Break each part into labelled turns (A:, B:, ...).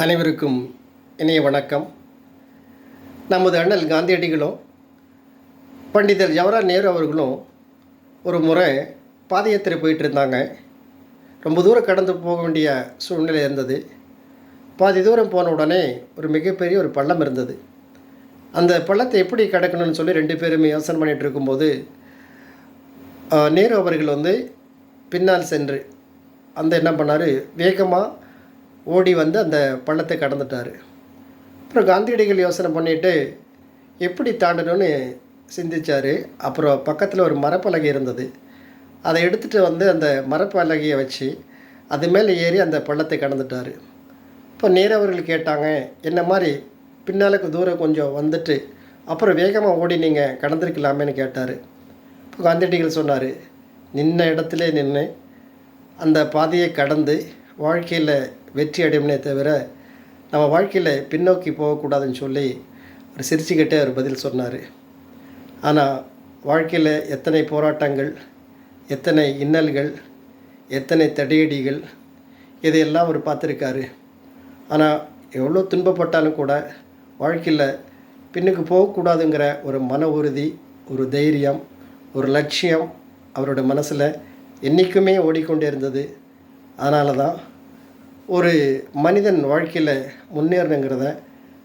A: அனைவருக்கும் இனிய வணக்கம். நமது அண்ணல் காந்தியடிகளும் பண்டிதர் ஜவஹர்லால் நேரு அவர்களும் ஒரு முறை பாத யாத்திரை போயிட்டு இருந்தாங்க. ரொம்ப தூரம் கடந்து போக வேண்டிய சூழ்நிலை இருந்தது. பாதி தூரம் போன உடனே ஒரு மிகப்பெரிய ஒரு பள்ளம் இருந்தது. அந்த பள்ளத்தை எப்படி கடக்கணும்னு சொல்லி ரெண்டு பேருமே யோசனை பண்ணிகிட்டு இருக்கும்போது நேரு அவர்கள் பின்னால் சென்று என்ன பண்ணார், வேகமாக ஓடி அந்த பள்ளத்தை கடந்துட்டார். அப்புறம் காந்தியடிகள் யோசனை பண்ணிவிட்டு எப்படி தாண்டணும்னு சிந்தித்தார். அப்புறம் பக்கத்தில் ஒரு மரப்பலகை இருந்தது. அதை எடுத்துகிட்டு அந்த மரப்பலகையை வச்சு அது மேலே ஏறி அந்த பள்ளத்தை கடந்துட்டார். இப்போ நேரு அவர்கள் கேட்டாங்க, என்ன மாதிரி பின்னாலுக்கு தூரம் கொஞ்சம் வந்துட்டு அப்புறம் வேகமாக ஓடி நீங்கள் கடந்திருக்கலாமேன்னு கேட்டார். இப்போ காந்தியடிகள் சொன்னார், நின்ன இடத்துல நின்று அந்த பாதையை கடந்து வாழ்க்கையில் வெற்றி அடையும்னே தவிர நம்ம வாழ்க்கையில் பின்னோக்கி போகக்கூடாதுன்னு சொல்லி ஒரு சிரிச்சுக்கிட்டே ஒரு பதில் சொன்னார். ஆனால் வாழ்க்கையில் எத்தனை போராட்டங்கள், எத்தனை இன்னல்கள், எத்தனை தடியடிகள் இதையெல்லாம் அவர் பார்த்துருக்காரு. ஆனால் எவ்வளோ துன்பப்பட்டாலும் கூட வாழ்க்கையில் பின்னுக்கு போகக்கூடாதுங்கிற ஒரு மன உறுதி, ஒரு தைரியம், ஒரு லட்சியம் அவரோட மனசில் என்றைக்குமே ஓடிக்கொண்டே இருந்தது. அதனால தான் ஒரு மனிதன் வாழ்க்கையில் முன்னேறணுங்கிறத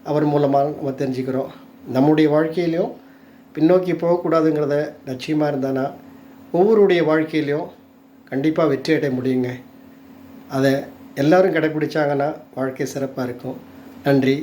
A: அவர் மூலமாக நம்ம தெரிஞ்சுக்கிறோம். நம்முடைய வாழ்க்கையிலையும் பின்னோக்கி போகக்கூடாதுங்கிறத லட்சியமாக இருந்தானா ஒவ்வொருடைய வாழ்க்கையிலையும் கண்டிப்பாக வெற்றி அடைய முடியுங்க. அதை எல்லோரும் கடைப்பிடிச்சாங்கன்னா வாழ்க்கை சிறப்பாக இருக்கும். நன்றி.